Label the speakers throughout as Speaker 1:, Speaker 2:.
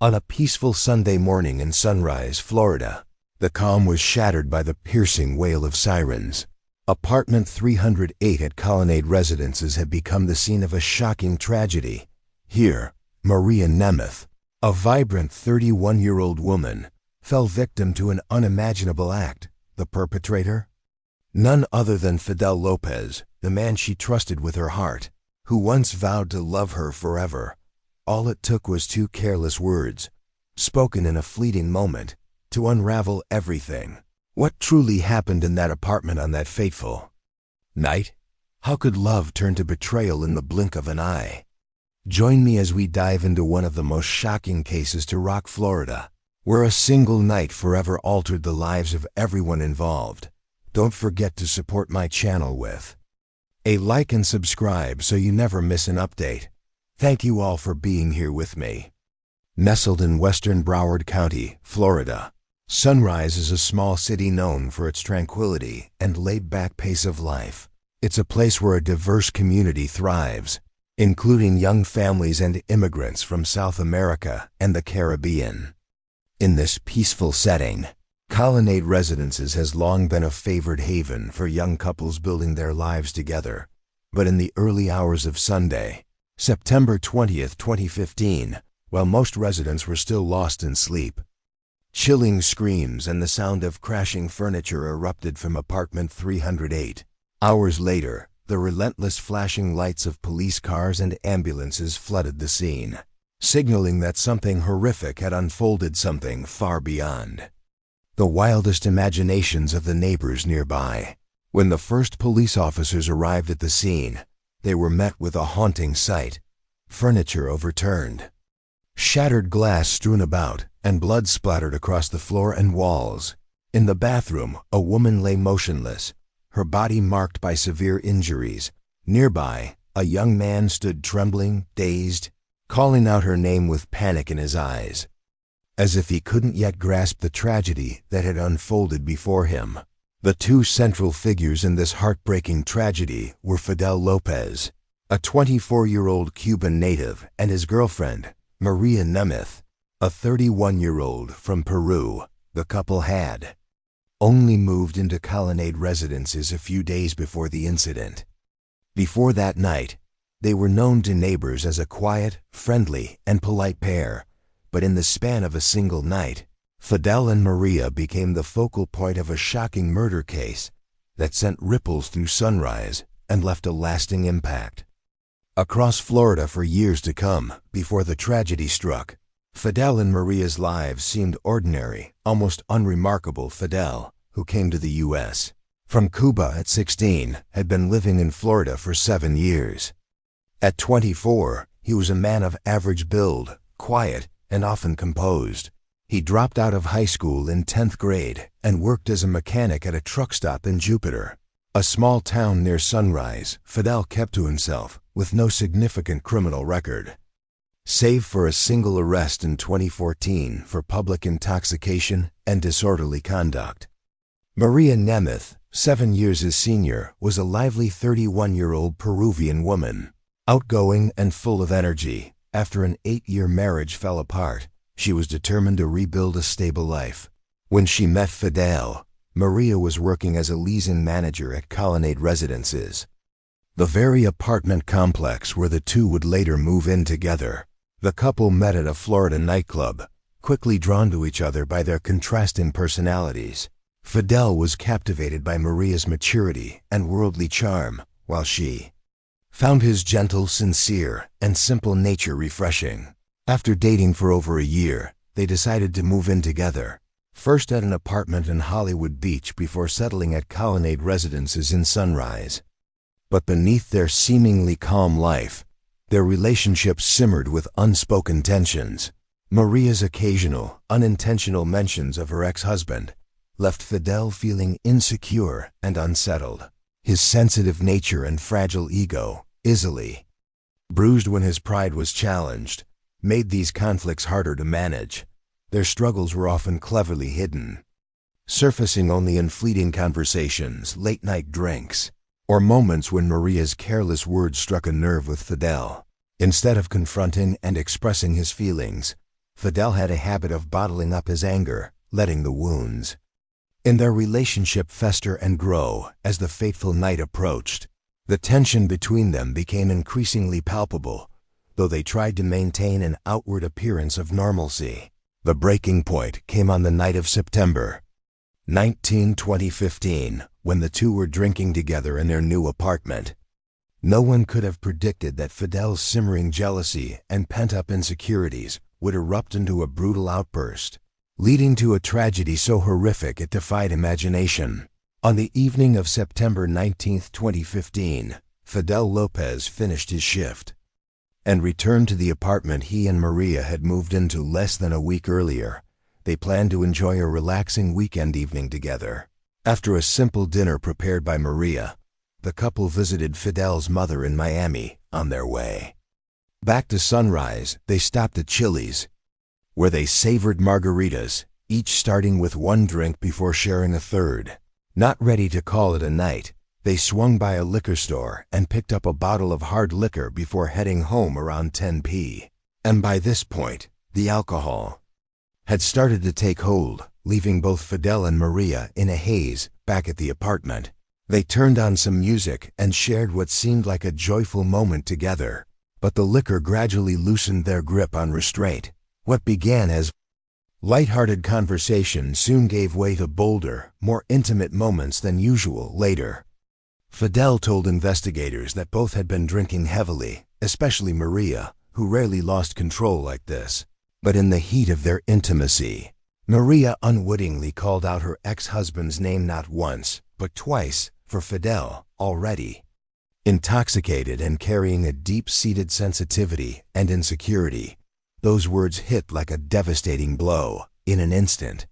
Speaker 1: On a peaceful Sunday morning in Sunrise, Florida, the calm was shattered by the piercing wail of sirens. Apartment 308 at Colonnade Residences had become the scene of a shocking tragedy. Here, Maria Nemeth, a vibrant 31-year-old woman, fell victim to an unimaginable act. The perpetrator? None other than Fidel Lopez, the man she trusted with her heart, who once vowed to love her forever. All it took was two careless words, spoken in a fleeting moment, to unravel everything. What truly happened in that apartment on that fateful night? How could love turn to betrayal in the blink of an eye? Join me as we dive into one of the most shocking cases to rock Florida, where a single night forever altered the lives of everyone involved. Don't forget to support my channel with a like and subscribe so you never miss an update. Thank you all for being here with me. Nestled in western Broward County, Florida, Sunrise is a small city known for its tranquility and laid-back pace of life. It's a place where a diverse community thrives, including young families and immigrants from South America and the Caribbean. In this peaceful setting, Colonnade Residences has long been a favored haven for young couples building their lives together. But in the early hours of Sunday, September 20th, 2015, while most residents were still lost in sleep, chilling screams and the sound of crashing furniture erupted from apartment 308. Hours later, the relentless flashing lights of police cars and ambulances flooded the scene, signaling that something horrific had unfolded, something far beyond the wildest imaginations of the neighbors nearby. When the first police officers arrived at the scene, they were met with a haunting sight: furniture overturned, shattered glass strewn about, and blood splattered across the floor and walls. In the bathroom, a woman lay motionless, her body marked by severe injuries. Nearby, a young man stood trembling, dazed, calling out her name with panic in his eyes, as if he couldn't yet grasp the tragedy that had unfolded before him. The two central figures in this heartbreaking tragedy were Fidel Lopez, a 24-year-old Cuban native, and his girlfriend, Maria Nemeth, a 31-year-old from Peru. The couple had only moved into Colonnade Residences a few days before the incident. Before that night, they were known to neighbors as a quiet, friendly, and polite pair. But in the span of a single night, Fidel and Maria became the focal point of a shocking murder case that sent ripples through Sunrise and left a lasting impact across Florida for years to come. Before the tragedy struck, Fidel and Maria's lives seemed ordinary, almost unremarkable. Fidel, who came to the U.S. from Cuba at 16, had been living in Florida for 7 years. At 24, he was a man of average build, quiet, and often composed. He dropped out of high school in 10th grade and worked as a mechanic at a truck stop in Jupiter, a small town near Sunrise. Fidel kept to himself, with no significant criminal record, save for a single arrest in 2014 for public intoxication and disorderly conduct. Maria Nemeth, 7 years his senior, was a lively 31-year-old Peruvian woman, outgoing and full of energy. After an 8-year marriage fell apart, she was determined to rebuild a stable life. When she met Fidel, Maria was working as a leasing manager at Colonnade Residences, the very apartment complex where the two would later move in together. The couple met at a Florida nightclub, quickly drawn to each other by their contrasting personalities. Fidel was captivated by Maria's maturity and worldly charm, while she found his gentle, sincere, and simple nature refreshing. After dating for over a year, they decided to move in together, first at an apartment in Hollywood Beach before settling at Colonnade Residences in Sunrise. But beneath their seemingly calm life, their relationship simmered with unspoken tensions. Maria's occasional, unintentional mentions of her ex-husband left Fidel feeling insecure and unsettled. His sensitive nature and fragile ego, easily bruised when his pride was challenged, made these conflicts harder to manage. Their struggles were often cleverly hidden, surfacing only in fleeting conversations, late-night drinks, or moments when Maria's careless words struck a nerve with Fidel. Instead of confronting and expressing his feelings, Fidel had a habit of bottling up his anger, letting the wounds in their relationship fester and grow as the fateful night approached. The tension between them became increasingly palpable, though they tried to maintain an outward appearance of normalcy. The breaking point came on the night of September 19, 2015, when the two were drinking together in their new apartment. No one could have predicted that Fidel's simmering jealousy and pent-up insecurities would erupt into a brutal outburst, leading to a tragedy so horrific it defied imagination. On the evening of September 19, 2015, Fidel Lopez finished his shift and returned to the apartment he and Maria had moved into less than a week earlier. They planned to enjoy a relaxing weekend evening together. After a simple dinner prepared by Maria, the couple visited Fidel's mother in Miami. On their way back to Sunrise, they stopped at Chili's, where they savored margaritas, each starting with one drink before sharing a third. Not ready to call it a night, they swung by a liquor store and picked up a bottle of hard liquor before heading home around 10 p.m. And by this point, the alcohol had started to take hold, leaving both Fidel and Maria in a haze back at the apartment. They turned on some music and shared what seemed like a joyful moment together, but the liquor gradually loosened their grip on restraint. What began as light-hearted conversation soon gave way to bolder, more intimate moments than usual later. Fidel told investigators that both had been drinking heavily, especially Maria, who rarely lost control like this. But in the heat of their intimacy, Maria unwittingly called out her ex-husband's name not once, but twice, for Fidel, already intoxicated and carrying a deep-seated sensitivity and insecurity. Those words hit like a devastating blow in an instant.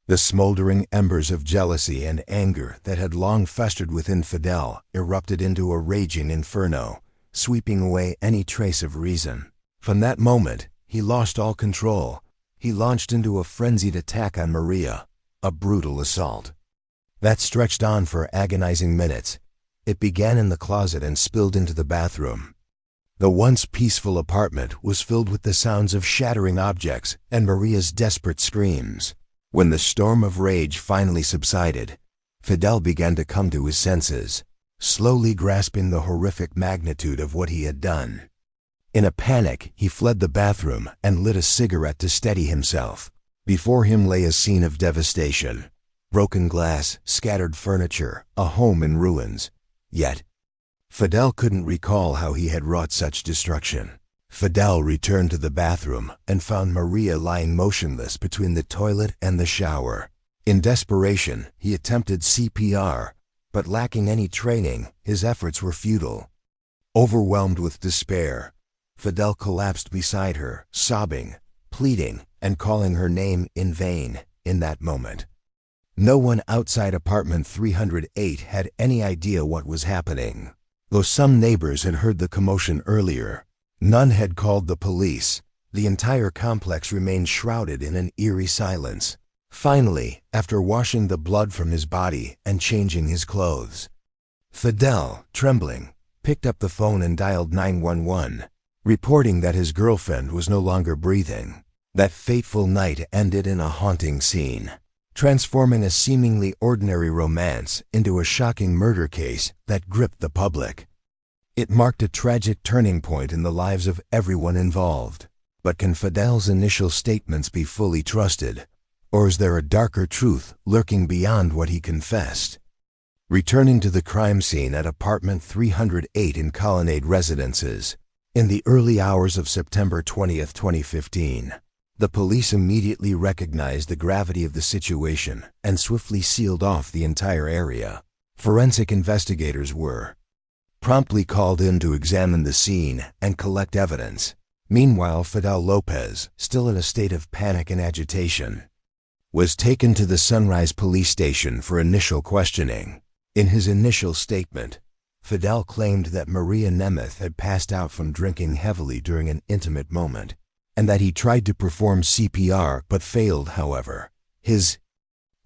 Speaker 1: The smoldering embers of jealousy and anger that had long festered within Fidel erupted into a raging inferno, sweeping away any trace of reason. From that moment, he lost all control. He launched into a frenzied attack on Maria, a brutal assault that stretched on for agonizing minutes. It began in the closet and spilled into the bathroom. The once peaceful apartment was filled with the sounds of shattering objects and Maria's desperate screams. When the storm of rage finally subsided, Fidel began to come to his senses, slowly grasping the horrific magnitude of what he had done. In a panic, he fled the bathroom and lit a cigarette to steady himself. Before him lay a scene of devastation: broken glass, scattered furniture, a home in ruins. Yet, Fidel couldn't recall how he had wrought such destruction. Fidel returned to the bathroom and found Maria lying motionless between the toilet and the shower. In desperation, he attempted CPR, but lacking any training, his efforts were futile. Overwhelmed with despair, Fidel collapsed beside her, sobbing, pleading, and calling her name in vain. In that moment, no one outside apartment 308 had any idea what was happening. Though some neighbors had heard the commotion earlier, none had called the police. The entire complex remained shrouded in an eerie silence. Finally, after washing the blood from his body and changing his clothes, Fidel, trembling, picked up the phone and dialed 911, reporting that his girlfriend was no longer breathing. That fateful night ended in a haunting scene, transforming a seemingly ordinary romance into a shocking murder case that gripped the public. It marked a tragic turning point in the lives of everyone involved. But can Fidel's initial statements be fully trusted? Or is there a darker truth lurking beyond what he confessed? Returning to the crime scene at apartment 308 in Colonnade Residences, in the early hours of September 20, 2015, the police immediately recognized the gravity of the situation and swiftly sealed off the entire area. Forensic investigators were promptly called in to examine the scene and collect evidence. Meanwhile, Fidel Lopez, still in a state of panic and agitation, was taken to the Sunrise police station for initial questioning. In his initial statement, Fidel claimed that Maria Nemeth had passed out from drinking heavily during an intimate moment, and that he tried to perform CPR but failed. However, his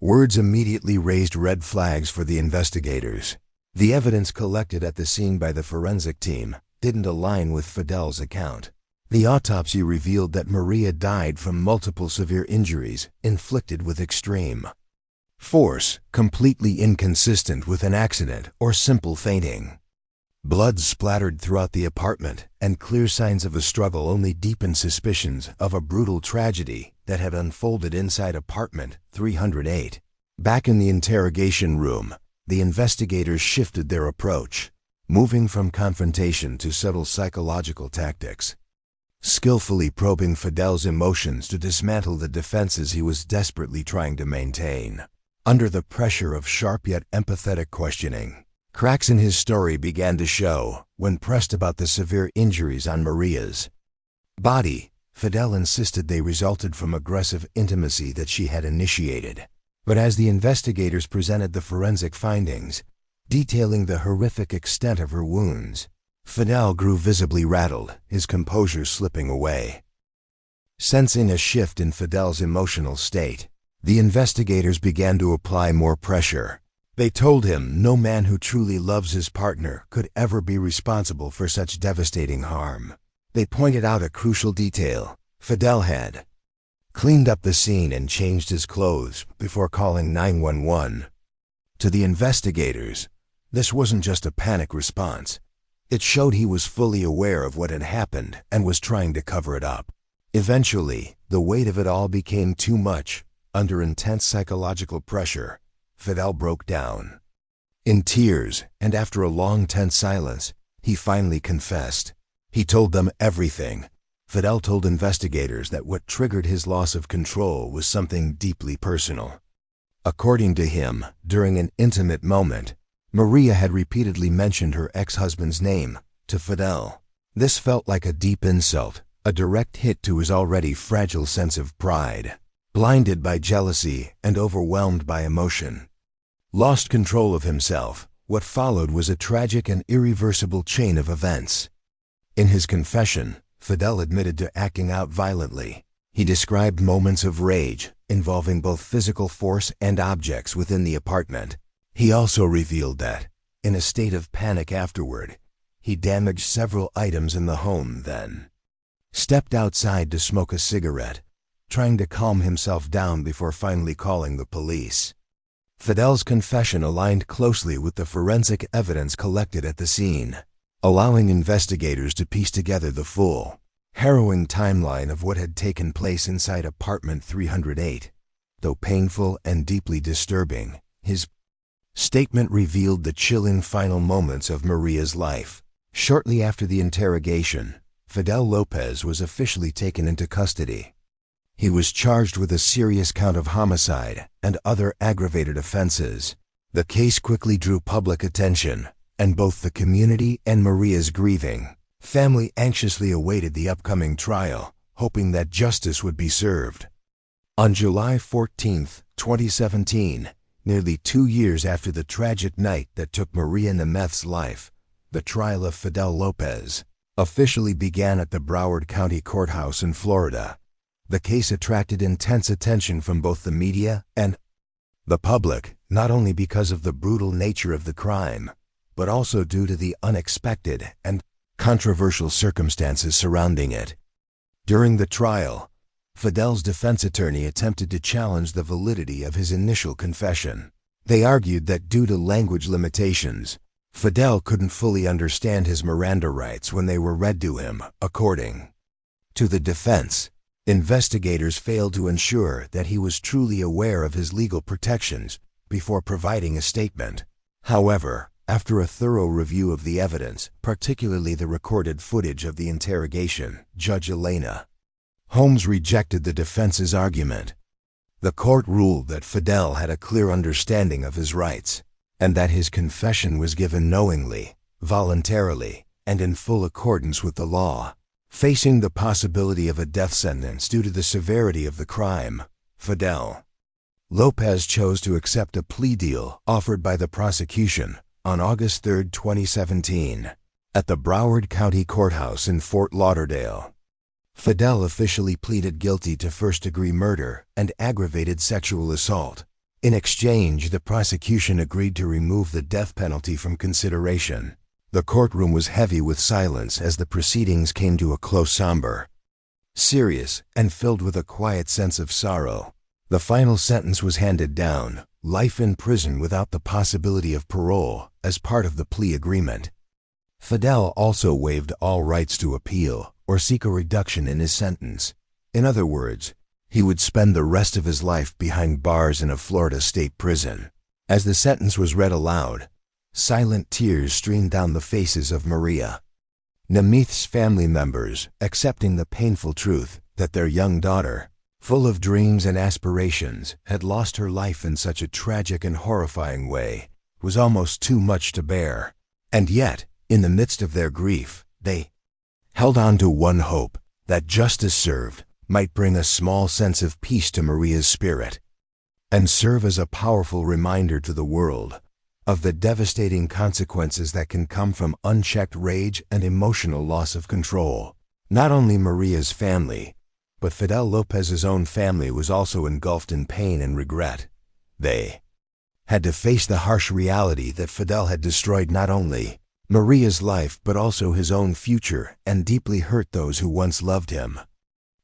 Speaker 1: words immediately raised red flags for the investigators. The evidence collected at the scene by the forensic team didn't align with Fidel's account. The autopsy revealed that Maria died from multiple severe injuries inflicted with extreme force, completely inconsistent with an accident or simple fainting. Blood splattered throughout the apartment, and clear signs of a struggle only deepened suspicions of a brutal tragedy that had unfolded inside apartment 308. Back in the interrogation room, the investigators shifted their approach, moving from confrontation to subtle psychological tactics, skillfully probing Fidel's emotions to dismantle the defenses he was desperately trying to maintain. Under the pressure of sharp yet empathetic questioning, cracks in his story began to show. When pressed about the severe injuries on Maria's body, Fidel insisted they resulted from aggressive intimacy that she had initiated. But as the investigators presented the forensic findings, detailing the horrific extent of her wounds, Fidel grew visibly rattled, his composure slipping away. Sensing a shift in Fidel's emotional state, the investigators began to apply more pressure. They told him no man who truly loves his partner could ever be responsible for such devastating harm. They pointed out a crucial detail. Fidel had cleaned up the scene and changed his clothes before calling 911. To the investigators, this wasn't just a panic response. It showed he was fully aware of what had happened and was trying to cover it up. Eventually, the weight of it all became too much. Under intense psychological pressure, Fidel broke down. In tears, and after a long tense silence, he finally confessed. He told them everything. Fidel told investigators that what triggered his loss of control was something deeply personal. According to him, during an intimate moment, Maria had repeatedly mentioned her ex-husband's name to Fidel. This felt like a deep insult, a direct hit to his already fragile sense of pride. Blinded by jealousy and overwhelmed by emotion, lost control of himself, what followed was a tragic and irreversible chain of events. In his confession, Fidel admitted to acting out violently. He described moments of rage, involving both physical force and objects within the apartment. He also revealed that, in a state of panic afterward, he damaged several items in the home, then stepped outside to smoke a cigarette, trying to calm himself down before finally calling the police. Fidel's confession aligned closely with the forensic evidence collected at the scene, allowing investigators to piece together the full, harrowing timeline of what had taken place inside apartment 308. Though painful and deeply disturbing, his statement revealed the chilling final moments of Maria's life. Shortly after the interrogation, Fidel Lopez was officially taken into custody. He was charged with a serious count of homicide and other aggravated offenses. The case quickly drew public attention, and both the community and Maria's grieving family anxiously awaited the upcoming trial, hoping that justice would be served. On July 14, 2017, nearly 2 years after the tragic night that took Maria Nemeth's life, the trial of Fidel Lopez officially began at the Broward County Courthouse in Florida. The case attracted intense attention from both the media and the public, not only because of the brutal nature of the crime, but also due to the unexpected and controversial circumstances surrounding it. During the trial, Fidel's defense attorney attempted to challenge the validity of his initial confession. They argued that due to language limitations, Fidel couldn't fully understand his Miranda rights when they were read to him. According to the defense, investigators failed to ensure that he was truly aware of his legal protections before providing a statement. However, after a thorough review of the evidence, particularly the recorded footage of the interrogation, Judge Elena Holmes rejected the defense's argument. The court ruled that Fidel had a clear understanding of his rights, and that his confession was given knowingly, voluntarily, and in full accordance with the law. Facing the possibility of a death sentence due to the severity of the crime, Fidel Lopez chose to accept a plea deal offered by the prosecution on August 3, 2017, at the Broward County Courthouse in Fort Lauderdale. Fidel officially pleaded guilty to first-degree murder and aggravated sexual assault. In exchange, the prosecution agreed to remove the death penalty from consideration. The courtroom was heavy with silence as the proceedings came to a close, somber, serious, and filled with a quiet sense of sorrow. The final sentence was handed down: life in prison without the possibility of parole, as part of the plea agreement. Fidel also waived all rights to appeal or seek a reduction in his sentence. In other words, he would spend the rest of his life behind bars in a Florida state prison. As the sentence was read aloud, silent tears streamed down the faces of Maria, Nemeth's family members, accepting the painful truth that their young daughter, full of dreams and aspirations, had lost her life in such a tragic and horrifying way, was almost too much to bear. And yet, in the midst of their grief, they held on to one hope: that justice served might bring a small sense of peace to Maria's spirit, and serve as a powerful reminder to the world of the devastating consequences that can come from unchecked rage and emotional loss of control. Not only Maria's family, but Fidel Lopez's own family was also engulfed in pain and regret. They had to face the harsh reality that Fidel had destroyed not only Maria's life but also his own future and deeply hurt those who once loved him.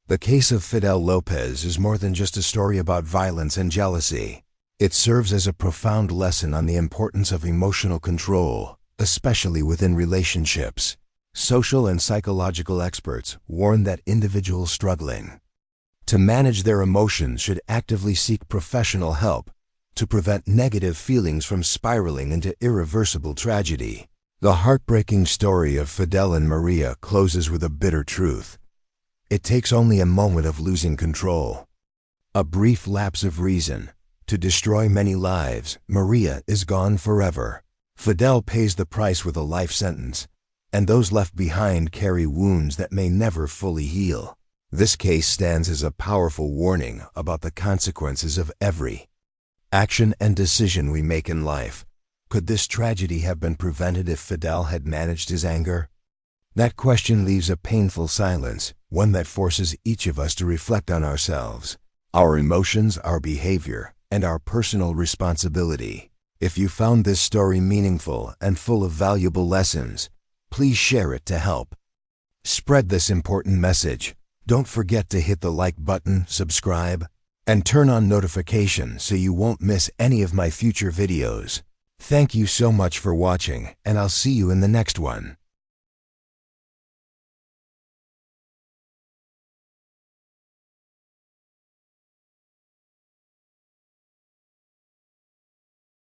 Speaker 1: The case of Fidel Lopez is more than just a story about violence and jealousy. It serves as a profound lesson on the importance of emotional control, especially within relationships. Social and psychological experts warn that individuals struggling to manage their emotions should actively seek professional help to prevent negative feelings from spiraling into irreversible tragedy. The heartbreaking story of Fidel and Maria closes with a bitter truth. It takes only a moment of losing control, a brief lapse of reason, to destroy many lives. Maria is gone forever. Fidel pays the price with a life sentence, and those left behind carry wounds that may never fully heal. This case stands as a powerful warning about the consequences of every action and decision we make in life. Could this tragedy have been prevented if Fidel had managed his anger? That question leaves a painful silence, one that forces each of us to reflect on ourselves, our emotions, our behavior, and our personal responsibility. If you found this story meaningful and full of valuable lessons, please share it to help spread this important message. Don't forget to hit the like button, subscribe, and turn on notifications so you won't miss any of my future videos. Thank you so much for watching, and I'll see you in the next one.